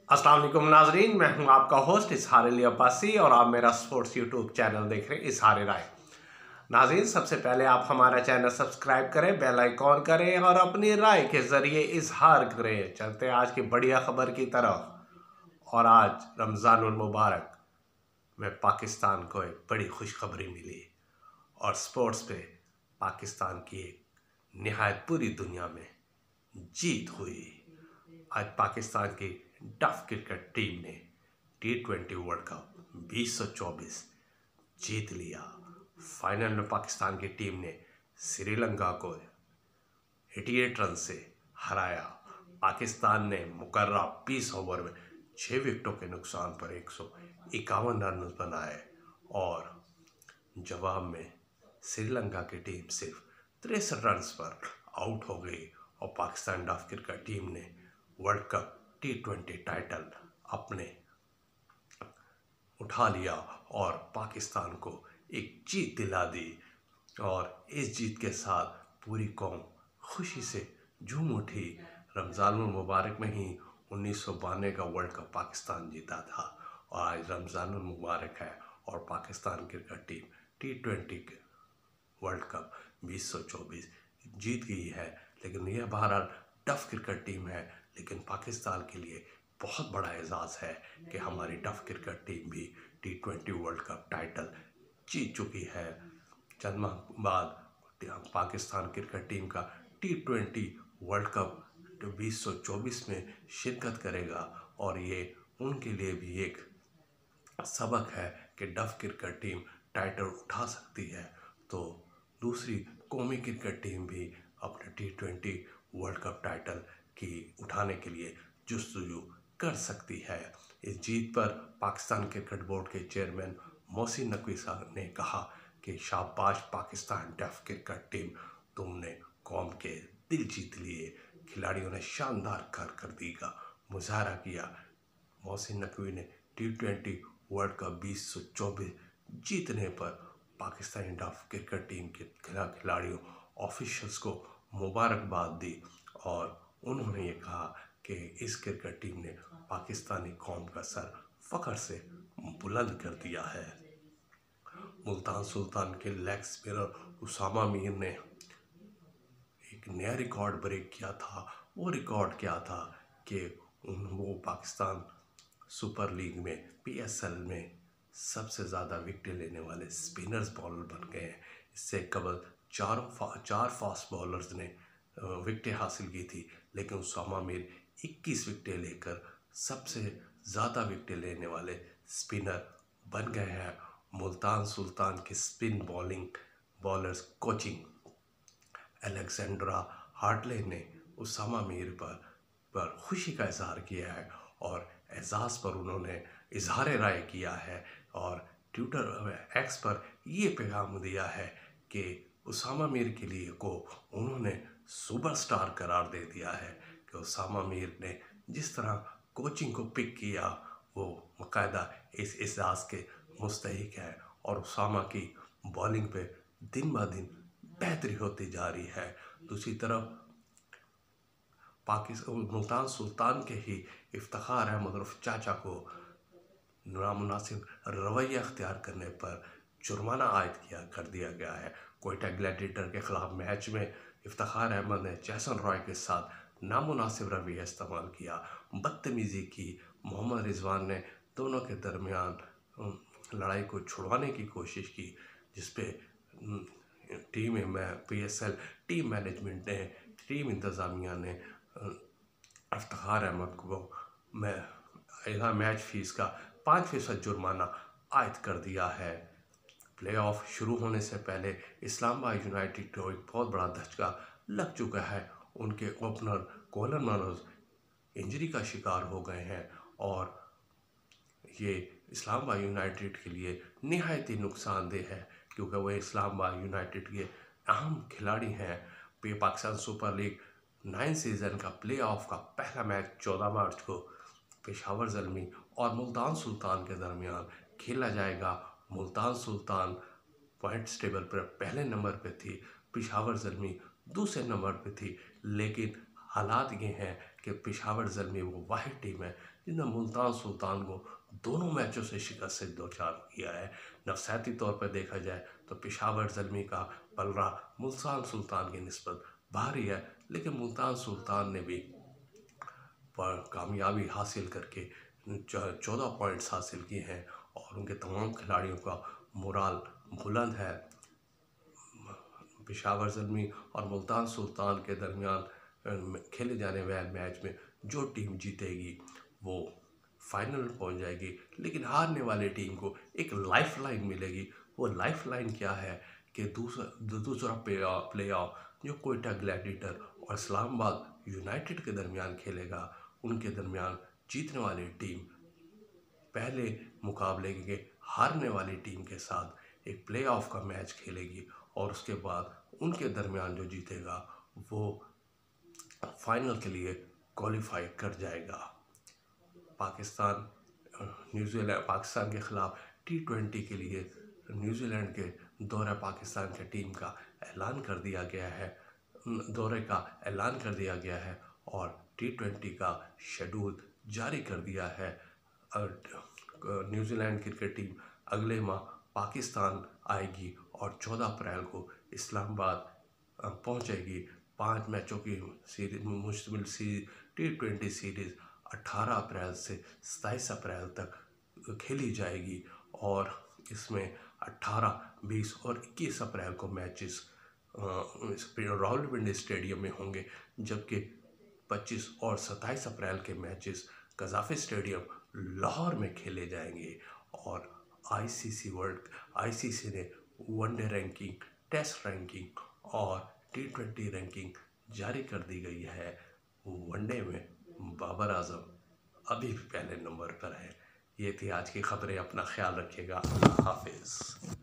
अस्सलाम वालेकुम नाजरीन, मैं हूं आपका होस्ट इसहार अली अब्बासी और आप मेरा स्पोर्ट्स यूट्यूब चैनल देख रहे हैं इसहार राय। नाजरीन, सबसे पहले आप हमारा चैनल सब्सक्राइब करें, बेल आइकॉन करें और अपनी राय के ज़रिए इजहार करें। चलते आज की बढ़िया खबर की तरफ। और आज रमज़ानुल मुबारक में पाकिस्तान को एक बड़ी खुशखबरी मिली और स्पोर्ट्स पे पाकिस्तान की एक निहायत पूरी दुनिया में जीत हुई। आज पाकिस्तान की टफ क्रिकेट टीम ने T20 वर्ल्ड कप 2024 जीत लिया। फाइनल में पाकिस्तान की टीम ने श्रीलंका को 88 रन से हराया। पाकिस्तान ने मुकर्रा 20 ओवर में 6 विकेटों के नुकसान पर 151 रन बनाए और जवाब में श्रीलंका की टीम सिर्फ 63 रन पर आउट हो गई और पाकिस्तान टफ क्रिकेट टीम ने वर्ल्ड कप T20 टाइटल अपने उठा लिया और पाकिस्तान को एक जीत दिला दी। और इस जीत के साथ पूरी कौम खुशी से झूम उठी। रमज़ानुल मुबारक में ही 1992 का वर्ल्ड कप पाकिस्तान जीता था और आज रमज़ानुल मुबारक है और Pakistan cricket team T20 world cup 2024 जीत गई है। लेकिन यह बहरहाल टफ क्रिकेट टीम है, लेकिन पाकिस्तान के लिए बहुत बड़ा एजाज़ है कि हमारी टफ क्रिकेट टीम भी T20 वर्ल्ड कप टाइटल जीत चुकी है। चंद माह बाद पाकिस्तान क्रिकेट टीम का T20 वर्ल्ड कप 2024 में शिरकत करेगा और ये उनके लिए भी एक सबक है कि टफ क्रिकेट टीम टाइटल उठा सकती है तो दूसरी कौमी क्रिकेट टीम भी अपने T20 वर्ल्ड कप टाइटल की उठाने के लिए जुस्तजू कर सकती है। इस जीत पर पाकिस्तान क्रिकेट बोर्ड के चेयरमैन मोहसिन नकवी साहब ने कहा कि शाबाश पाकिस्तान टफ क्रिकेट टीम, तुमने कौम के दिल जीत लिए। खिलाड़ियों ने शानदार कारकर्दगी का मुजाहरा किया। मोहसिन नकवी ने T20 वर्ल्ड कप 2024 जीतने पर पाकिस्तानी टफ क्रिकेट टीम के खिलाड़ियों ऑफिशियल्स को मुबारकबाद दी और उन्होंने ये कहा कि इस क्रिकेट टीम ने पाकिस्तानी कौम का सर फख्र से बुलंद कर दिया है। मुल्तान सुल्तान के लेग स्पिनर उसामा मीर ने एक नया रिकॉर्ड ब्रेक किया था। वो रिकॉर्ड क्या था कि वो पाकिस्तान सुपर लीग में PSL में सबसे ज़्यादा विकेट लेने वाले स्पिनर्स बॉलर बन गए हैं। इससे कबल चार फास्ट बॉलर्स ने विकेटें हासिल की थी, लेकिन उसामा मीर 21 विकेटें लेकर सबसे ज़्यादा विकेटें लेने वाले स्पिनर बन गए हैं। मुल्तान सुल्तान के spin bowlers coaching Alexandra Hartley ने उसामा मीर पर खुशी का इजहार किया है और एजाज़ पर उन्होंने इजहार राय किया है और ट्विटर X पर ये पैगाम दिया है कि उसामा मीर के लिए को उन्होंने सुपरस्टार करार दे दिया है कि उसामा मीर ने जिस तरह कोचिंग को पिक किया वो बाकायदा इस एजाज़ के मुस्तहिक है और उसामा की बॉलिंग पे दिन ब दिन बेहतरी होती जा रही है। दूसरी तरफ मुल्तान सुल्तान के ही इफ्तिखार अहमद रऊफ चाचा को नामुनासिब रवैया अख्तियार करने पर जुर्माना आयद कर दिया गया है। कोयटा ग्लैडिएटर के खिलाफ मैच में इफ्तिखार अहमद ने जैसन रॉय के साथ नामुनासिब रवैया इस्तेमाल किया, बदतमीज़ी की। मोहम्मद रिजवान ने दोनों के दरमियान लड़ाई को छुड़वाने की कोशिश की, जिसपे PSL टीम मैनेजमेंट ने, टीम इंतज़ामिया ने इफ्तिखार अहमद को मैच फीस का 5% जुर्माना आयद कर दिया है। प्लेऑफ शुरू होने से पहले इस्लामाबाद यूनाइटेड को एक बहुत बड़ा धचका लग चुका है। उनके ओपनर कोलन मनोज इंजरी का शिकार हो गए हैं और ये इस्लामाबाद यूनाइटेड के लिए निहायत ही नुकसानदेह है, क्योंकि वह इस्लामाबाद यूनाइटेड के अहम खिलाड़ी हैं। पाकिस्तान सुपर लीग 9 सीज़न का प्लेऑफ का पहला मैच 14 मार्च को पेशावर ज़ल्मी और मुल्तान सुल्तान के दरमियान खेला जाएगा। मुल्तान सुल्तान पॉइंट्स टेबल पर पहले नंबर पे थी, पेशावर ज़ल्मी दूसरे नंबर पे थी, लेकिन हालात ये हैं कि पेशावर ज़ल्मी वो वाहिद टीम है जिसने मुल्तान सुल्तान को दोनों मैचों से शिकस्त से दो चार किया है। नफसियाती तौर पर देखा जाए तो पेशावर ज़ल्मी का पलड़ा मुल्तान सुल्तान की निस्बत भारी है, लेकिन मुल्तान सुल्तान ने भी कामयाबी हासिल करके 14 पॉइंट्स हासिल किए हैं और उनके तमाम खिलाड़ियों का मोराल बुलंद है। पेशावर ज़ल्मी और मुल्तान सुल्तान के दरमियान खेले जाने वाले मैच में जो टीम जीतेगी वो फाइनल में पहुंच जाएगी, लेकिन हारने वाली टीम को एक लाइफ लाइन मिलेगी। वो लाइफ लाइन क्या है कि दूसरा प्ले ऑफ जो कोयटा ग्लैडिएटर और इस्लामाबाद यूनाइटेड के दरमियान खेलेगा, उनके दरमियान जीतने वाली टीम पहले मुकाबले के हारने वाली टीम के साथ एक प्ले ऑफ का मैच खेलेगी और उसके बाद उनके दरमियान जो जीतेगा वो फाइनल के लिए क्वालिफाई कर जाएगा। पाकिस्तान के ख़िलाफ़ T20 के लिए न्यूजीलैंड के दौरे पाकिस्तान की टीम का ऐलान कर दिया गया है और T20 का शेड्यूल जारी कर दिया है। न्यूजीलैंड क्रिकेट टीम अगले माह पाकिस्तान आएगी और 14 अप्रैल को इस्लामाबाद पहुंचेगी। 5 मैचों की मुश्तमिल T20 सीरीज़ 18 अप्रैल से 27 अप्रैल तक खेली जाएगी और इसमें 18, 20 और 21 अप्रैल को मैचेस रावलपिंडी स्टेडियम में होंगे, जबकि 25 और 27 अप्रैल के मैचेस कज़ाफ़ी स्टेडियम लाहौर में खेले जाएंगे। और आईसीसी ने वनडे रैंकिंग, टेस्ट रैंकिंग और T20 रैंकिंग जारी कर दी गई है। वनडे में बाबर आजम अभी भी पहले नंबर पर है। ये थी आज की खबरें। अपना ख्याल रखिएगा। अल्लाह हाफिज़।